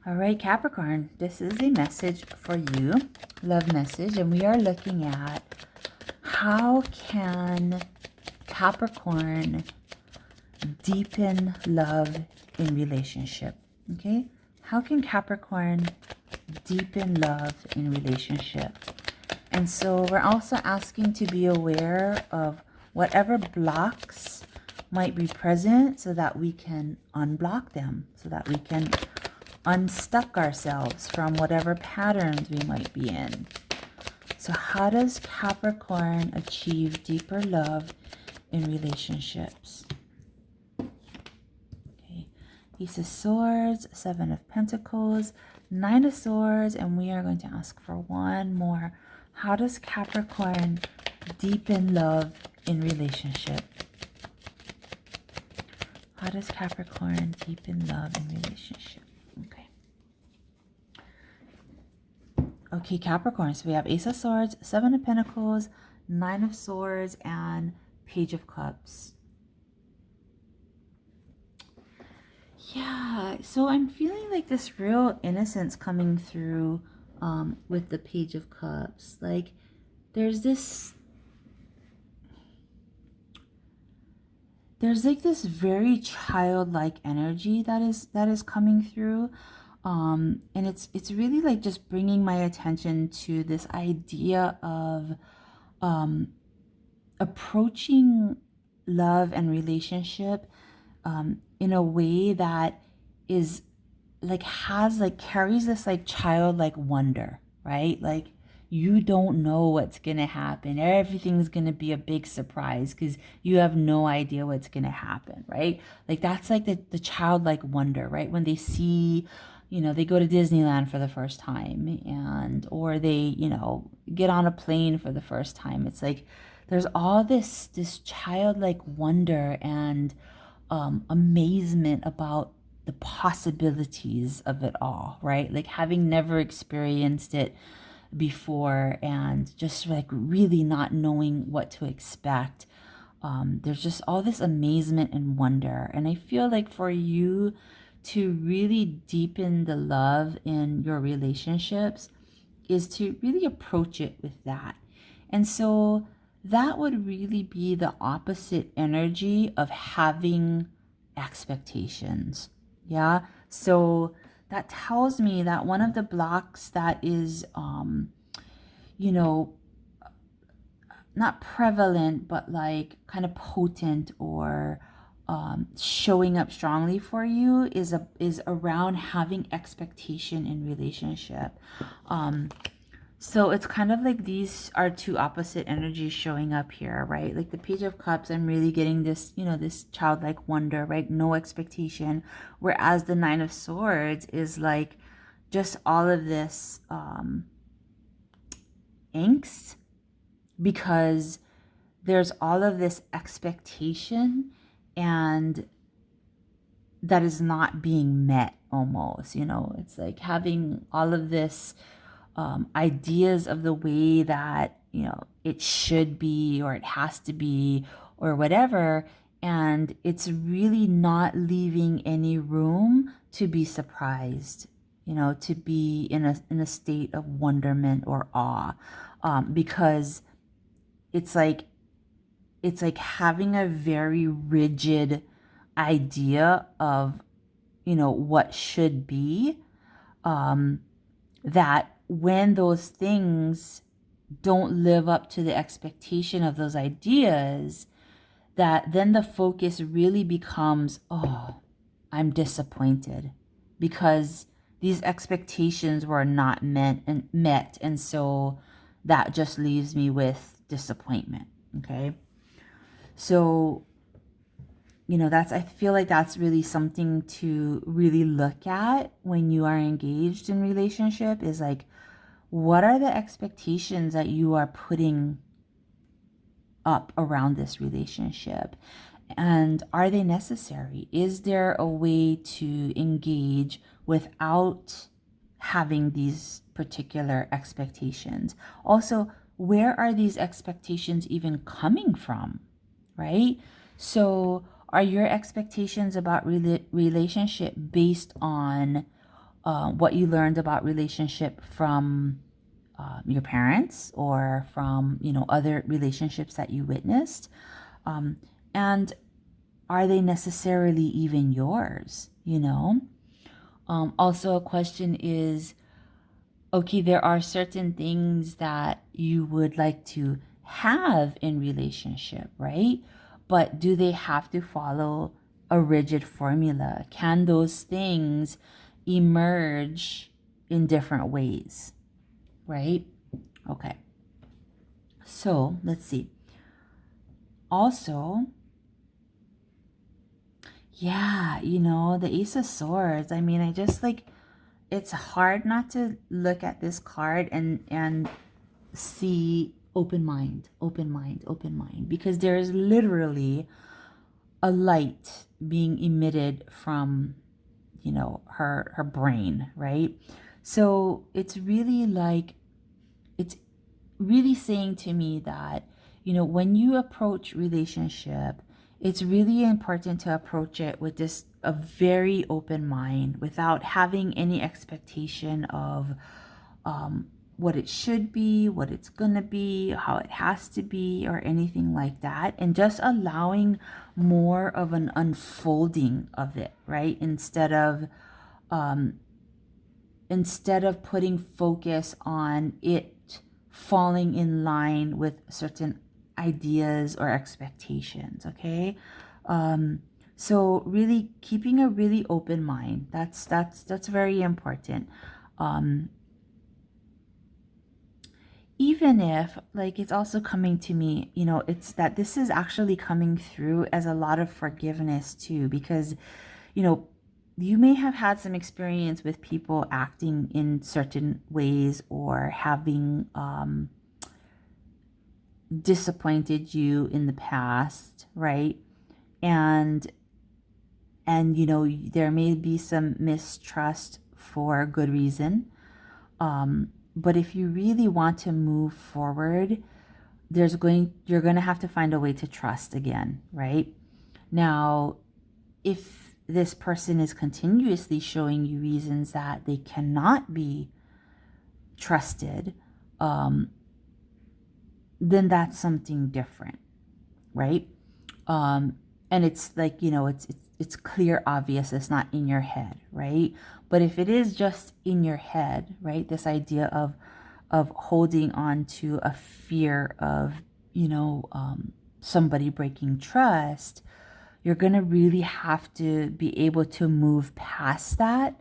All right, Capricorn, this is a message for you, love message, and we are looking at how can Capricorn deepen love in relationship, okay? How can Capricorn deepen love in relationship? And so we're also asking to be aware of whatever blocks might be present so that we can unblock them, so that we can unstuck ourselves from whatever patterns we might be in. So how does Capricorn achieve deeper love in relationships? Okay, Ace of Swords, Seven of Pentacles, Nine of Swords, and we are going to ask for one more. How does Capricorn deepen love in relationship? How does Capricorn deepen love in relationship? Okay, Capricorn, so we have Ace of Swords, Seven of Pentacles, Nine of Swords, and Page of Cups. Yeah, so I'm feeling like this real innocence coming through with the Page of Cups. Like, there's like this very childlike energy that is coming through. And it's really like just bringing my attention to this idea of approaching love and relationship in a way that is like carries this like childlike wonder, right? Like, you don't know what's gonna happen. Everything's gonna be a big surprise because you have no idea what's gonna happen, right? Like, that's like the childlike wonder, right? When they see, they go to Disneyland for the first time, or they, get on a plane for the first time. It's like there's all this childlike wonder and amazement about the possibilities of it all, right? Like, having never experienced it before and just like really not knowing what to expect. There's just all this amazement and wonder. And I feel like for you to really deepen the love in your relationships is to really approach it with that. And so that would really be the opposite energy of having expectations. Yeah. So that tells me that one of the blocks that is, not prevalent, but like kind of potent or showing up strongly for you is around having expectation in relationship. So it's kind of like these are two opposite energies showing up here, right? Like the Page of Cups, I'm really getting this, this childlike wonder, right? No expectation. Whereas the Nine of Swords is like just all of this angst, because there's all of this expectation and that is not being met almost, it's like having all of this ideas of the way that, it should be or it has to be or whatever. And it's really not leaving any room to be surprised, to be in a state of wonderment or awe, because it's like having a very rigid idea of, what should be, that when those things don't live up to the expectation of those ideas, that then the focus really becomes, oh, I'm disappointed because these expectations were not met. And so that just leaves me with disappointment. Okay. So, I feel like that's really something to really look at when you are engaged in relationship, is like, what are the expectations that you are putting up around this relationship? And are they necessary? Is there a way to engage without having these particular expectations? Also, where are these expectations even coming from, right? So are your expectations about relationship based on what you learned about relationship from your parents or from, other relationships that you witnessed. And are they necessarily even yours, Also, a question is, okay, there are certain things that you would like to have in relationship, right? But do they have to follow a rigid formula? Can those things emerge in different ways, right? Okay. So let's see. Also, yeah, the Ace of Swords. I mean, I just like, it's hard not to look at this card and see open mind, open mind, open mind, because there is literally a light being emitted from, her brain, right? So it's really like, it's really saying to me that, when you approach relationship, it's really important to approach it with this a very open mind without having any expectation of what it should be, what it's gonna be, how it has to be, or anything like that, and just allowing more of an unfolding of it, right? Instead of putting focus on it falling in line with certain ideas or expectations, okay? So really keeping a really open mind, that's very important. Even if, like, it's also coming to me, it's that this is actually coming through as a lot of forgiveness too, because, you may have had some experience with people acting in certain ways or having disappointed you in the past, right? And there may be some mistrust for good reason. But if you really want to move forward, you're going to have to find a way to trust again, right? Now, if this person is continuously showing you reasons that they cannot be trusted, then that's something different, right? And it's like, it's clear, obvious, it's not in your head, right? But if it is just in your head, right, this idea of holding on to a fear of, somebody breaking trust, you're going to really have to be able to move past that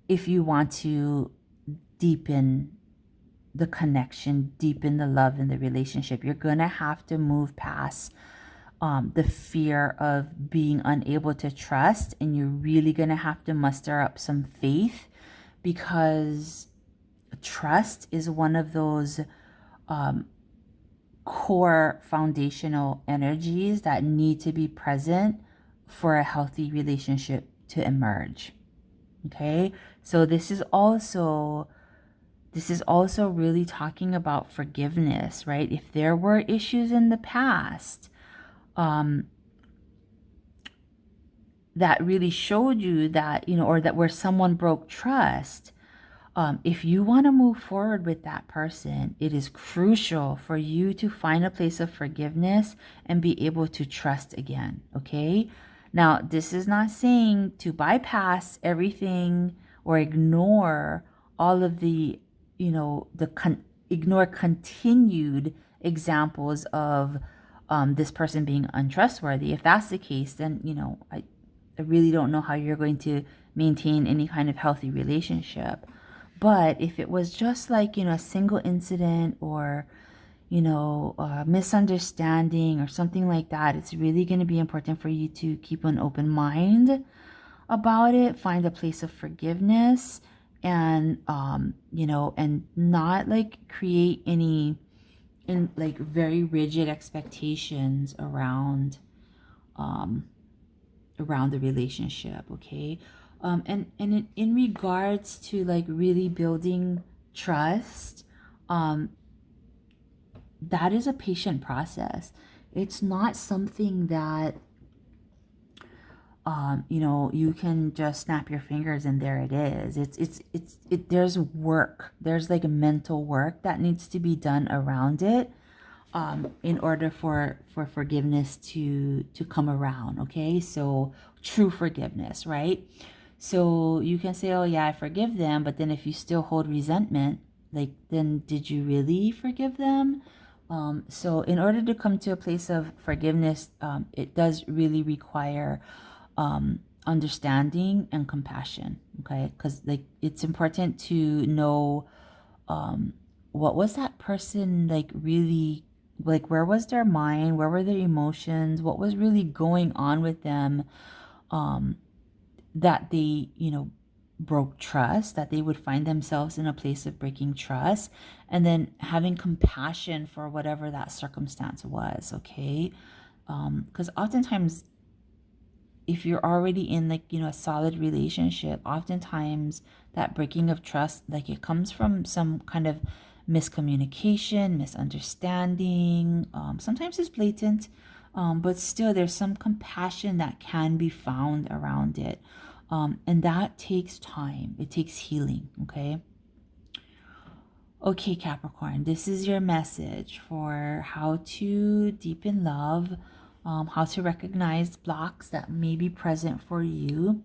if you want to deepen the connection, deepen the love in the relationship. You're going to have to move past the fear of being unable to trust, and you're really going to have to muster up some faith, because trust is one of those core foundational energies that need to be present for a healthy relationship to emerge. Okay, so this is also really talking about forgiveness, right? If there were issues in the past that really showed you that, or that where someone broke trust, if you want to move forward with that person, it is crucial for you to find a place of forgiveness and be able to trust again, okay? Now, this is not saying to bypass everything or ignore all of the, ignore continued examples of this person being untrustworthy. If that's the case, then, I really don't know how you're going to maintain any kind of healthy relationship. But if it was just like, a single incident or, a misunderstanding or something like that, it's really going to be important for you to keep an open mind about it, find a place of forgiveness, and, and not like create any like very rigid expectations around the relationship, okay? And in regards to like really building trust, that is a patient process. It's not something that you know, you can just snap your fingers and there it is. There's work. There's like a mental work that needs to be done around it, in order for forgiveness to come around. Okay, so true forgiveness, right? So you can say, oh yeah, I forgive them, but then if you still hold resentment, like, then did you really forgive them? So in order to come to a place of forgiveness, it does really require understanding and compassion. Okay, because like it's important to know, what was that person like really, like, where was their mind, where were their emotions, what was really going on with them, that they, you know, broke trust, that they would find themselves in a place of breaking trust, and then having compassion for whatever that circumstance was. Okay, because oftentimes, if you're already in, like, you know, a solid relationship, oftentimes that breaking of trust, like, it comes from some kind of miscommunication, misunderstanding. Sometimes it's blatant, but still there's some compassion that can be found around it. And that takes time. It takes healing. Okay. Okay, Capricorn, this is your message for how to deepen love, how to recognize blocks that may be present for you.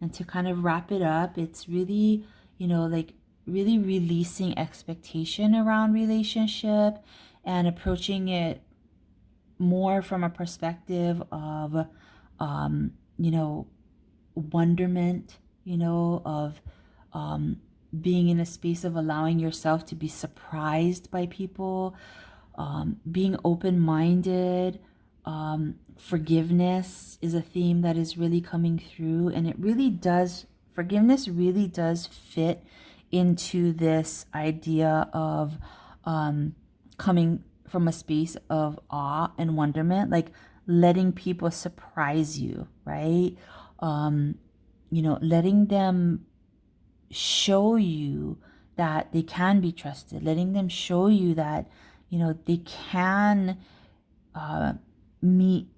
And to kind of wrap it up, it's really, you know, like really releasing expectation around relationship and approaching it more from a perspective of, you know, wonderment, you know, of being in a space of allowing yourself to be surprised by people, being open-minded. Forgiveness is a theme that is really coming through, and it really does, forgiveness really does fit into this idea of coming from a space of awe and wonderment, like letting people surprise you, right? You know, letting them show you that they can be trusted, letting them show you that, you know, they can meet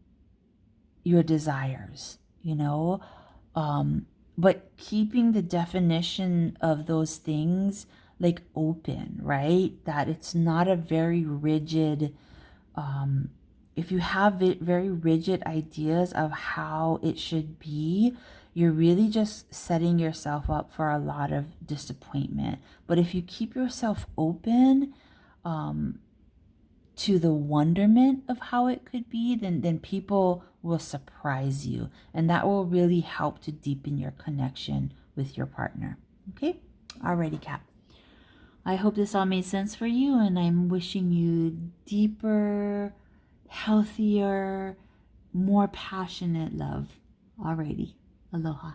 your desires, you know, but keeping the definition of those things like open, right? That it's not a very rigid, if you have very rigid ideas of how it should be, you're really just setting yourself up for a lot of disappointment. But if you keep yourself open, to the wonderment of how it could be, then people will surprise you. And that will really help to deepen your connection with your partner. Okay? Alrighty, Cap. I hope this all made sense for you, and I'm wishing you deeper, healthier, more passionate love. Alrighty. Aloha.